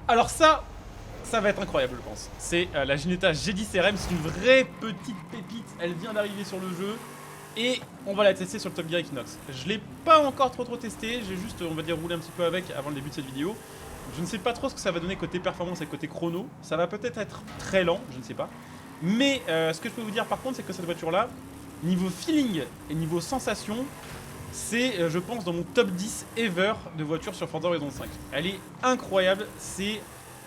Alors ça va être incroyable je pense. C'est la Ginetta G10 RM, c'est une vraie petite pépite, elle vient d'arriver sur le jeu. Et on va la tester sur le Top Gear Equinox. Je l'ai pas encore trop testé, j'ai juste, on va dire, roulé un petit peu avec avant le début de cette vidéo. Je ne sais pas trop ce que ça va donner côté performance et côté chrono. Ça va peut-être être très lent, je ne sais pas. Mais ce que je peux vous dire par contre, c'est que cette voiture-là, niveau feeling et niveau sensation, c'est, je pense, dans mon top 10 ever de voitures sur Forza Horizon 5. Elle est incroyable, c'est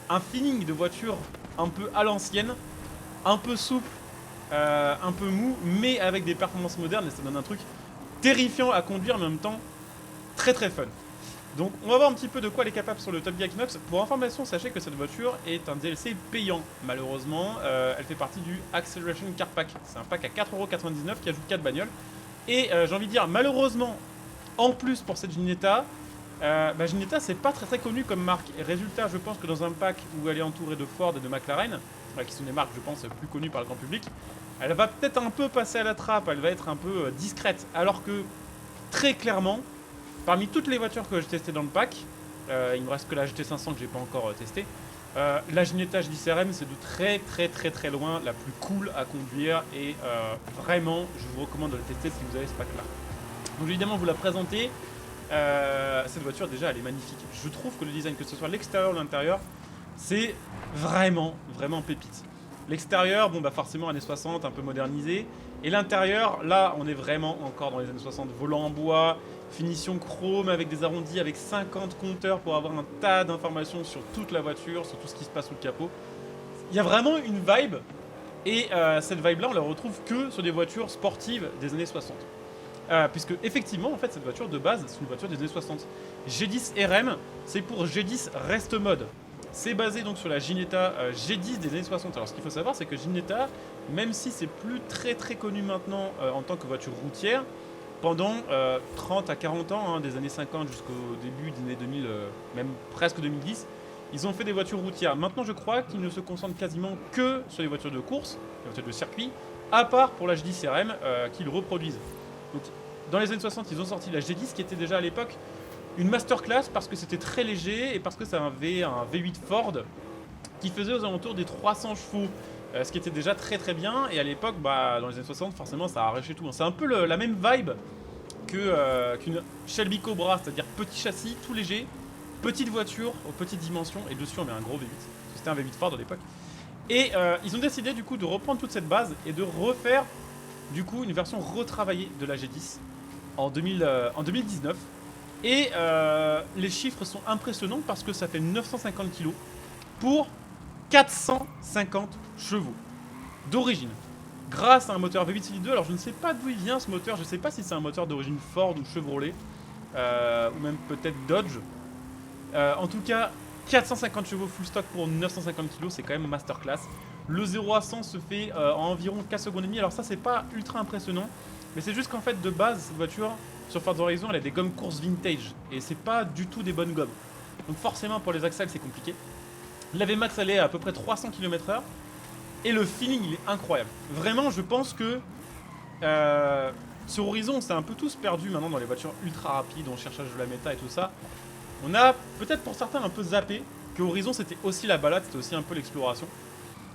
un feeling de voiture un peu à l'ancienne, un peu souple, un peu mou, mais avec des performances modernes, et ça donne un truc terrifiant à conduire, mais en même temps très fun. Donc on va voir un petit peu de quoi elle est capable sur le Top Gear Equinox. Pour information, sachez que cette voiture est un DLC payant, malheureusement. Elle fait partie du Acceleration Car Pack. C'est un pack à 4,99€ qui ajoute 4 bagnoles. Et j'ai envie de dire, malheureusement, en plus pour cette Ginetta, Ginetta c'est pas très connu comme marque. Et résultat, je pense que dans un pack où elle est entourée de Ford et de McLaren, qui sont des marques, je pense, plus connues par le grand public, elle va peut-être un peu passer à la trappe, elle va être un peu discrète. Alors que, très clairement, parmi toutes les voitures que j'ai testées dans le pack, il me reste que la GT500 que j'ai pas encore testée, la Ginetta G10RM c'est de très loin la plus cool à conduire. Et vraiment, je vous recommande de la tester si vous avez ce pack-là. Donc évidemment, vous la présentez. Cette voiture, déjà, elle est magnifique. Je trouve que le design, que ce soit l'extérieur ou l'intérieur, c'est vraiment pépite. L'extérieur, bon bah forcément années 60, un peu modernisé. Et l'intérieur, là, on est vraiment encore dans les années 60. Volant en bois, finition chrome avec des arrondis, avec 50 compteurs pour avoir un tas d'informations sur toute la voiture, sur tout ce qui se passe sous le capot. Il y a vraiment une vibe. Et cette vibe-là, on la retrouve que sur des voitures sportives des années 60. Puisque effectivement, en fait, cette voiture de base, c'est une voiture des années 60. G10 RM, c'est pour G10 Rest Mode. C'est basé donc sur la Ginetta G10 des années 60. Alors ce qu'il faut savoir, c'est que Ginetta, même si c'est plus très connu maintenant en tant que voiture routière, pendant 30 à 40 ans, des années 50 jusqu'au début des années 2000, même presque 2010, ils ont fait des voitures routières. Maintenant, je crois qu'ils ne se concentrent quasiment que sur les voitures de course, les voitures de circuit, à part pour la G10 RM qu'ils reproduisent. Donc, dans les années 60, ils ont sorti la G10 qui était déjà à l'époque une masterclass parce que c'était très léger et parce que ça avait un V8 Ford qui faisait aux alentours des 300 chevaux. Ce qui était déjà très bien. Et à l'époque, dans les années 60, forcément, ça a arraché tout. C'est un peu la même vibe qu'une Shelby Cobra, c'est-à-dire petit châssis, tout léger, petite voiture aux petites dimensions, et dessus on met un gros V8. C'était un V8 Ford à l'époque. Et ils ont décidé du coup de reprendre toute cette base et de refaire du coup une version retravaillée de la G10 en 2019. Et les chiffres sont impressionnants parce que ça fait 950 kg pour 450 chevaux d'origine, grâce à un moteur V8 Cylindre 2. Alors je ne sais pas d'où il vient ce moteur, je ne sais pas si c'est un moteur d'origine Ford ou Chevrolet, ou même peut-être Dodge. En tout cas, 450 chevaux full stock pour 950 kg, c'est quand même masterclass. Le 0 à 100 se fait en environ 4 secondes et demie. Alors ça, c'est pas ultra impressionnant, mais c'est juste qu'en fait, de base, cette voiture, sur Forza Horizon, elle a des gommes course vintage, et c'est pas du tout des bonnes gommes. Donc forcément, pour les axles, c'est compliqué. La VMAX, elle est à peu près 300 km/h, et le feeling, il est incroyable. Vraiment, je pense que sur Horizon, on s'est un peu tous perdus maintenant dans les voitures ultra rapides, dans le cherchage de la méta et tout ça. On a peut-être pour certains un peu zappé que Horizon, c'était aussi la balade, c'était aussi un peu l'exploration.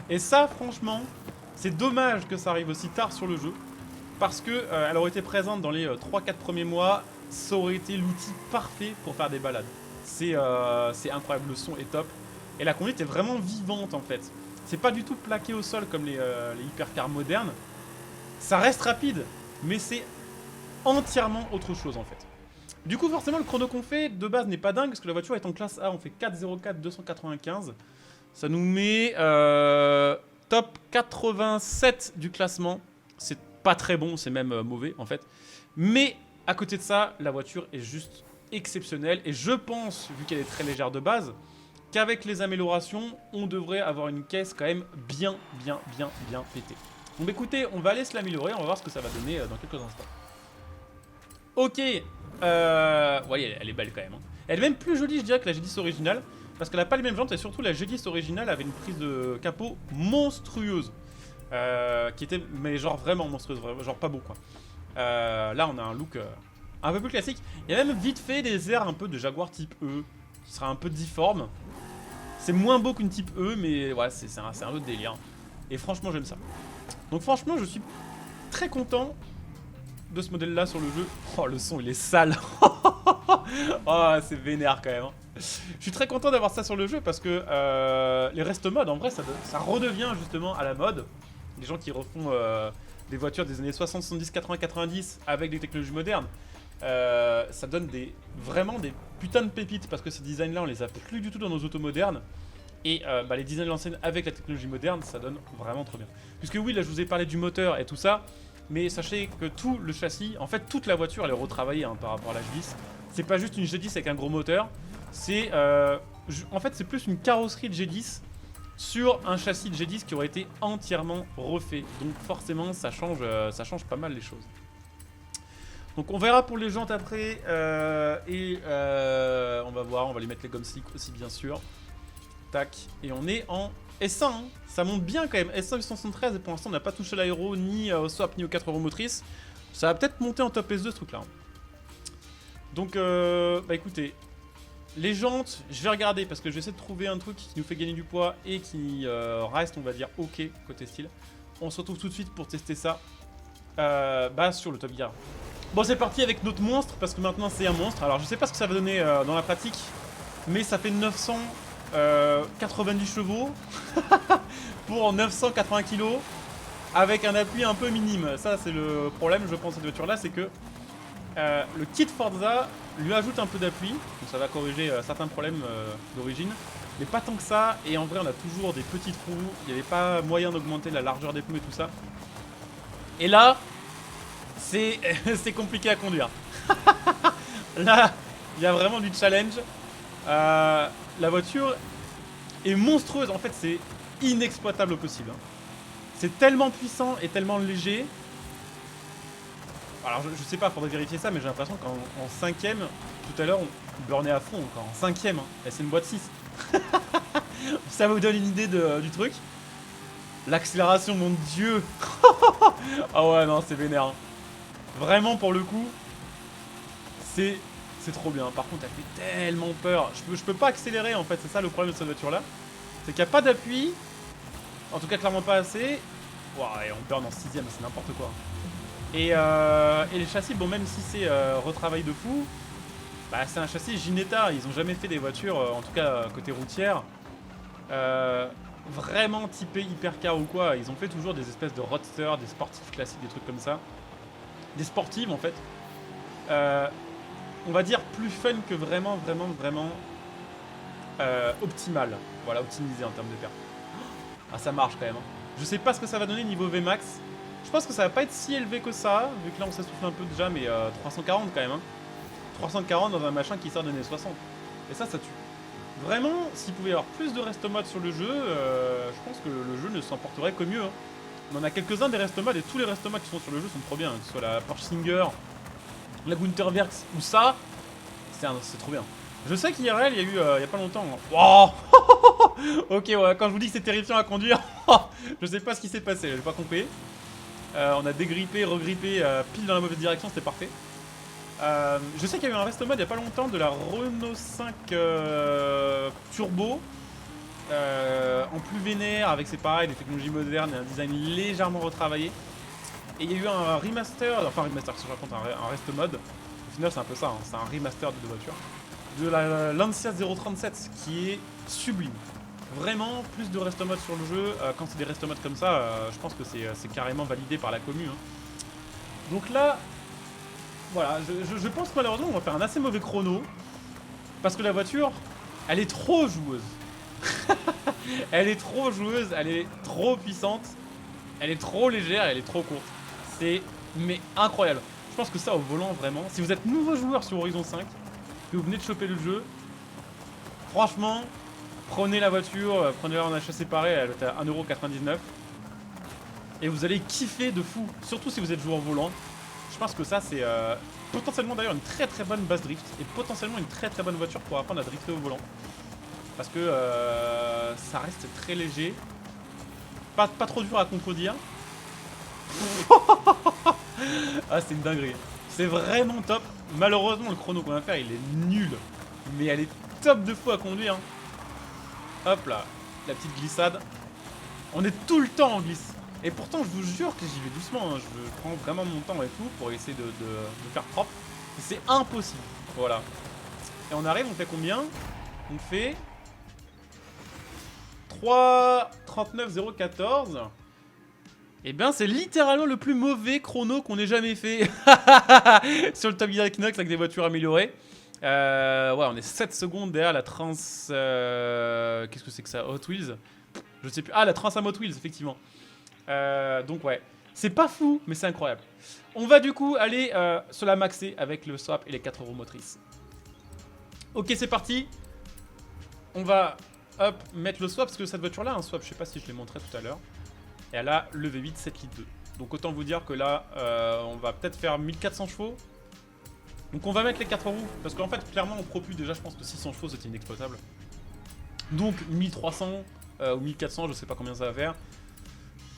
Et ça, franchement, c'est dommage que ça arrive aussi tard sur le jeu, parce que elle aurait été présente dans les 3-4 premiers mois, ça aurait été l'outil parfait pour faire des balades. C'est incroyable, le son est top, et la conduite est vraiment vivante en fait. C'est pas du tout plaqué au sol comme les hypercars modernes, ça reste rapide, mais c'est entièrement autre chose en fait. Du coup, forcément, le chrono qu'on fait de base n'est pas dingue, parce que la voiture est en classe A, on fait 4,04 295. Ça nous met top 87 du classement. C'est pas très bon, c'est même mauvais en fait. Mais à côté de ça, la voiture est juste exceptionnelle. Et je pense, vu qu'elle est très légère de base, qu'avec les améliorations, on devrait avoir une caisse quand même bien pétée. Donc écoutez, on va aller se l'améliorer, on va voir ce que ça va donner dans quelques instants. Ok, ouais, elle est belle quand même. Elle est même plus jolie, je dirais, que la G10 originale, parce qu'elle n'a pas les mêmes jantes, et surtout la G10 originale avait une prise de capot monstrueuse, qui était, mais genre vraiment monstrueuse, genre pas beau quoi. Là on a un look un peu plus classique. Il y a même vite fait des airs un peu de Jaguar type E, qui sera un peu difforme. C'est moins beau qu'une type E, mais ouais, c'est un autre délire. Et franchement, j'aime ça. Donc franchement, je suis très content de ce modèle-là sur le jeu. Oh, le son, il est sale. Oh, c'est vénère quand même. Je suis très content d'avoir ça sur le jeu parce que les rest mode, en vrai, ça redevient justement à la mode. Les gens qui refont des voitures des années 60, 70, 80, 90 avec des technologies modernes. Ça donne vraiment des putains de pépites parce que ces designs-là, on les a plus du tout dans nos autos modernes. Et les designs de l'ancienne avec la technologie moderne, ça donne vraiment trop bien. Puisque oui, là, je vous ai parlé du moteur et tout ça. Mais sachez que tout le châssis, en fait toute la voiture elle est retravaillée par rapport à la G10. C'est pas juste une G10 avec un gros moteur. C'est en fait c'est plus une carrosserie de G10 sur un châssis de G10 qui aurait été entièrement refait. Donc forcément ça change pas mal les choses. Donc on verra pour les jantes après. On va voir, on va lui mettre les gommes slick aussi bien sûr. Tac, et on est en S1, hein. Ça monte bien quand même, S1 873 et pour l'instant on n'a pas touché à l'aéro, ni au swap, ni aux 4 roues motrices. Ça va peut-être monter en top S2 ce truc là. Donc bah écoutez, les jantes, je vais regarder parce que je vais essayer de trouver un truc qui nous fait gagner du poids et qui reste on va dire ok côté style. On se retrouve tout de suite pour tester ça sur le Top Gear. Bon c'est parti avec notre monstre parce que maintenant c'est un monstre. Alors je sais pas ce que ça va donner dans la pratique, mais ça fait 990 chevaux pour 980 kg avec un appui un peu minime. Ça c'est le problème je pense de cette voiture là, c'est que le kit Forza lui ajoute un peu d'appui, donc ça va corriger certains problèmes d'origine, mais pas tant que ça. Et en vrai on a toujours des petites roues, il n'y avait pas moyen d'augmenter la largeur des pneus et tout ça. Et là c'est compliqué à conduire. Là il y a vraiment du challenge. La voiture est monstrueuse, en fait c'est inexploitable au possible. C'est tellement puissant et tellement léger. Alors je sais pas, faudrait vérifier ça, mais j'ai l'impression qu'en 5ème, tout à l'heure on burnait à fond encore, en 5ème, et c'est une boîte 6. Ça vous donne une idée du truc. L'accélération, mon dieu. Ah ouais non c'est vénère. Vraiment pour le coup, c'est trop bien. Par contre, elle fait tellement peur. Je peux pas accélérer en fait. C'est ça le problème de cette voiture là. C'est qu'il n'y a pas d'appui. En tout cas, clairement pas assez. Ouah, et on burn en 6ème, c'est n'importe quoi. Et les châssis, bon, même si c'est retravail de fou, bah, c'est un châssis Ginetta. Ils ont jamais fait des voitures, en tout cas côté routière, vraiment typées hypercar ou quoi. Ils ont fait toujours des espèces de roadster, des sportifs classiques, des trucs comme ça. Des sportives en fait. On va dire plus fun que vraiment optimal. Voilà, optimisé en termes de perf. Ah ça marche quand même. Je sais pas ce que ça va donner niveau Vmax. Je pense que ça va pas être si élevé que ça, vu que là on s'essouffle un peu déjà, mais 340 quand même. 340 dans un machin qui sort des années 60. Et ça tue. Vraiment, s'il pouvait y avoir plus de rest mode sur le jeu, je pense que le jeu ne s'en porterait que mieux. On en a quelques-uns des rest mode et tous les rest mode qui sont sur le jeu sont trop bien. Que ce soit la Porsche Singer, la Gunther Werks ou ça, c'est trop bien. Je sais qu'IRL, il y a eu il y a pas longtemps. Wow. Ok, ouais, quand je vous dis que c'est terrifiant à conduire, je sais pas ce qui s'est passé, j'ai pas compris. On a dégrippé, regrippé, pile dans la mauvaise direction, c'était parfait. Je sais qu'il y a eu un rest mode il y a pas longtemps de la Renault 5 Turbo. En plus vénère, avec c'est pareil, des technologies modernes et un design légèrement retravaillé. Et il y a eu un remaster, enfin un remaster, si je raconte un rest mode. Au final c'est un peu ça, hein, c'est un remaster de deux voitures. De la Lancia 037 qui est sublime. Vraiment plus de rest mode sur le jeu. Quand c'est des rest mode comme ça, je pense que c'est carrément validé par la commu. Hein. Donc là, voilà, je pense que malheureusement on va faire un assez mauvais chrono. Parce que la voiture, elle est trop joueuse. Elle est trop joueuse, elle est trop puissante. Elle est trop légère, elle est trop courte. C'est mais incroyable. Je pense que ça au volant vraiment. Si vous êtes nouveau joueur sur Horizon 5, que vous venez de choper le jeu, franchement, prenez la voiture, prenez-la en achat séparé, elle est à 1,99€. Et vous allez kiffer de fou. Surtout si vous êtes joueur volant. Je pense que ça c'est potentiellement d'ailleurs une très bonne base drift. Et potentiellement une très bonne voiture pour apprendre à drifter au volant. Parce que ça reste très léger. Pas trop dur à contredire. Ah c'est une dinguerie. C'est vraiment top. Malheureusement le chrono qu'on va faire il est nul. Mais elle est top de fou à conduire. Hop là, la petite glissade. On est tout le temps en glisse. Et pourtant, je vous jure que j'y vais doucement. Hein. Je prends vraiment mon temps et tout pour essayer de faire propre. Et c'est impossible. Voilà. Et on arrive, on fait combien? On fait 3,39,014. Et bien, c'est littéralement le plus mauvais chrono qu'on ait jamais fait sur le Top Gear Equinox avec des voitures améliorées. Ouais, on est 7 secondes derrière la Trans... Qu'est-ce que c'est que ça? Hot Wheels? Je sais plus. Ah, la Trans Am Hot Wheels, effectivement. Donc ouais, c'est pas fou, mais c'est incroyable. On va du coup aller se la maxer avec le swap et les 4 roues motrices. Ok, c'est parti. On va hop, mettre le swap, parce que cette voiture-là, un swap, je sais pas si je l'ai montré tout à l'heure. Et elle a le V8 7 litres 2. Donc autant vous dire que là, on va peut-être faire 1400 chevaux. Donc on va mettre les 4 roues, parce qu'en fait, clairement, en Pro Plus, déjà, je pense que 600 chevaux, c'était inexploitable. Donc 1300 ou 1400, je sais pas combien ça va faire.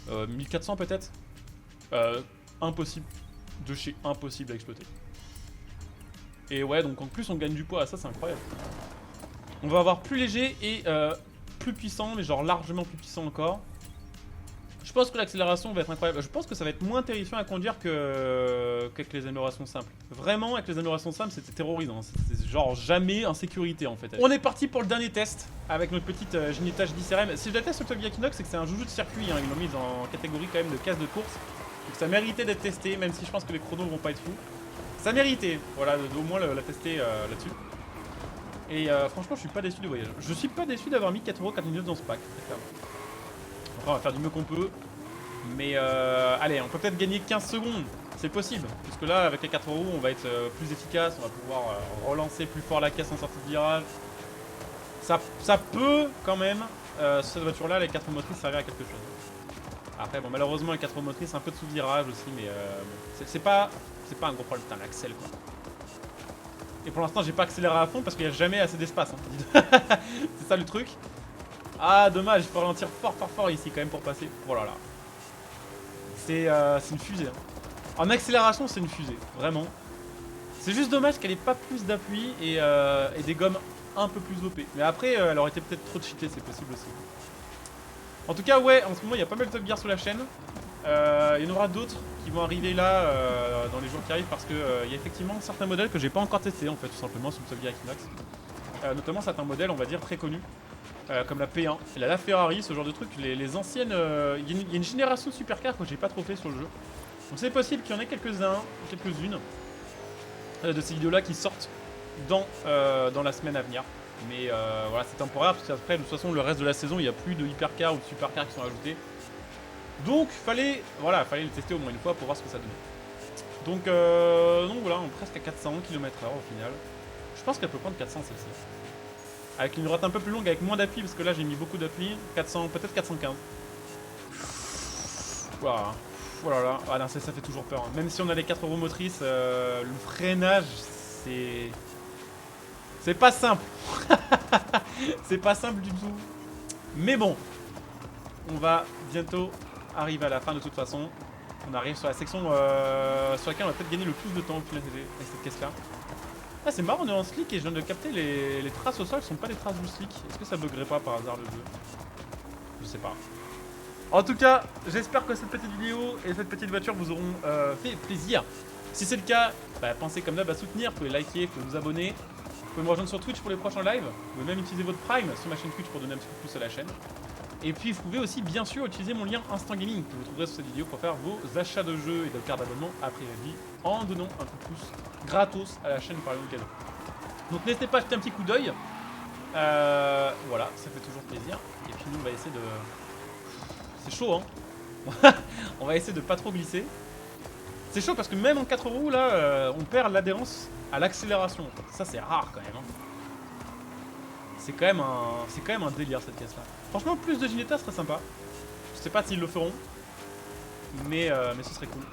1400 peut-être. Impossible. De chez impossible à exploiter. Et ouais, donc en plus on gagne du poids, ça c'est incroyable. On va avoir plus léger et plus puissant, mais genre largement plus puissant encore. Je pense que l'accélération va être incroyable. Je pense que ça va être moins terrifiant à conduire qu'avec les améliorations simples. Vraiment, avec les améliorations simples, c'était terrorisant. C'était genre jamais en sécurité en fait. On est parti pour le dernier test avec notre petite Ginetta GD-CRM. Si je la teste sur le Top Gear Equinox, c'est que c'est un joujou de circuit. Hein. Ils l'ont mise en catégorie quand même de casse de course. Donc ça méritait d'être testé, même si je pense que les chronos vont pas être fous. Ça méritait, voilà, au moins la tester là-dessus. Et franchement, je suis pas déçu du voyage. Je suis pas déçu d'avoir mis 4,49€ dans ce pack, très clairement. Après, on va faire du mieux qu'on peut. Mais allez, on peut peut-être gagner 15 secondes. C'est possible. Parce que là, avec les 4 roues, on va être plus efficace. On va pouvoir relancer plus fort la caisse en sortie de virage. Ça peut quand même, cette voiture-là, les 4 roues motrices, servir à quelque chose. Après, bon, malheureusement, les 4 roues motrices, un peu de sous-virage aussi. Mais bon, c'est pas un gros problème. Putain, l'accel quoi. Et pour l'instant, j'ai pas accéléré à fond parce qu'il n'y a jamais assez d'espace. Hein. C'est ça le truc. Ah, dommage, il faut ralentir fort ici quand même pour passer. Oh là là. C'est une fusée. Hein. En accélération, c'est une fusée. Vraiment. C'est juste dommage qu'elle ait pas plus d'appui et des gommes un peu plus OP. Mais après, elle aurait été peut-être trop cheatée, c'est possible aussi. En tout cas, ouais, en ce moment, il y a pas mal de Top Gear sur la chaîne. Il y en aura d'autres qui vont arriver là dans les jours qui arrivent parce que il y a effectivement certains modèles que j'ai pas encore testés en fait, tout simplement sur le Top Gear Equinox. Notamment certains modèles, on va dire, très connus. Comme la P1, et la Ferrari, ce genre de truc, les anciennes... Il y a une génération de supercars que j'ai pas trop fait sur le jeu. Donc c'est possible qu'il y en ait quelques-unes de ces vidéos-là qui sortent dans la semaine à venir. Mais voilà, c'est temporaire, parce qu'après, de toute façon, le reste de la saison, il n'y a plus de hypercars ou de supercars qui sont ajoutés. Donc, fallait le tester au moins une fois pour voir ce que ça donnait. Donc voilà, on est presque à 400 km/h au final. Je pense qu'elle peut prendre 400 celle-ci. Avec une droite un peu plus longue, avec moins d'appui, parce que là j'ai mis beaucoup d'appui. 400, peut-être 415. Voilà. Voilà. Ah non, ça fait toujours peur. Hein. Même si on a les 4 roues motrices, le freinage, c'est pas simple. C'est pas simple du tout. Mais bon, on va bientôt arriver à la fin de toute façon. On arrive sur la section sur laquelle on va peut-être gagner le plus de temps au final avec cette caisse-là. Ah, c'est marrant, on est en slick et je viens de capter les traces au sol sont pas des traces du slick. Est-ce que ça buggerait pas par hasard le jeu? Je sais pas. En tout cas, j'espère que cette petite vidéo et cette petite voiture vous auront fait plaisir. Si c'est le cas, bah, pensez comme d'hab à soutenir, vous pouvez liker, vous pouvez vous abonner. Vous pouvez me rejoindre sur Twitch pour les prochains lives. Vous pouvez même utiliser votre Prime sur ma chaîne Twitch pour donner un petit peu plus à la chaîne. Et puis vous pouvez aussi bien sûr utiliser mon lien Instant Gaming que vous trouverez sur cette vidéo pour faire vos achats de jeux et de cartes d'abonnement après la vie en donnant un peu plus gratos à la chaîne par le cadeau. Donc n'hésitez pas à jeter un petit coup d'œil. Voilà, ça fait toujours plaisir. Et puis nous on va essayer de... C'est chaud hein. On va essayer de pas trop glisser. C'est chaud parce que même en 4 roues là, on perd l'adhérence à l'accélération. Ça c'est rare quand même. Hein. C'est quand même un délire cette caisse là. Franchement plus de Ginetta serait sympa. Je sais pas s'ils le feront. Mais ce serait cool.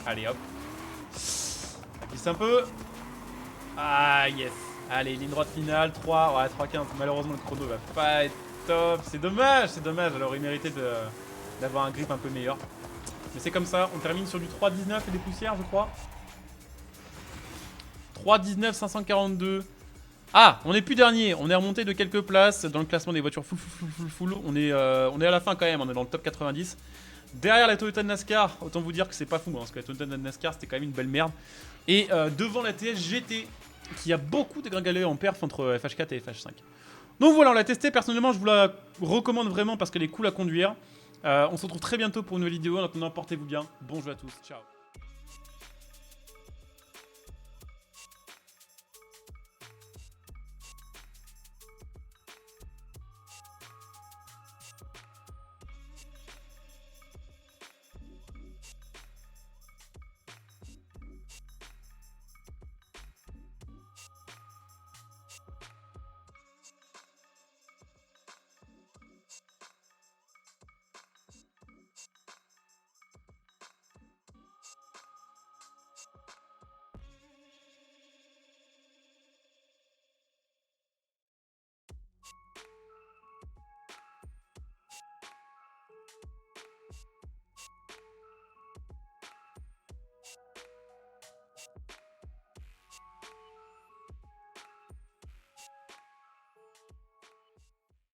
Allez hop. Ça glisse un peu. Ah yes. Allez, ligne droite finale, 3, ouais 3,15. Malheureusement le chrono va pas être top. C'est dommage, alors il méritait d'avoir un grip un peu meilleur. Mais c'est comme ça, on termine sur du 3,19 et des poussières je crois. 3,19 542. Ah, on est plus dernier, on est remonté de quelques places dans le classement des voitures full. On est à la fin quand même, on est dans le top 90. Derrière la Toyota de NASCAR, autant vous dire que c'est pas fou, hein, parce que la Toyota de NASCAR c'était quand même une belle merde. Et devant la TS GT, qui a beaucoup dégringolé en perf entre FH4 et FH5. Donc voilà, on l'a testé, personnellement je vous la recommande vraiment parce qu'elle est cool à conduire. On se retrouve très bientôt pour une nouvelle vidéo, en attendant portez-vous bien, bon jeu à tous, ciao.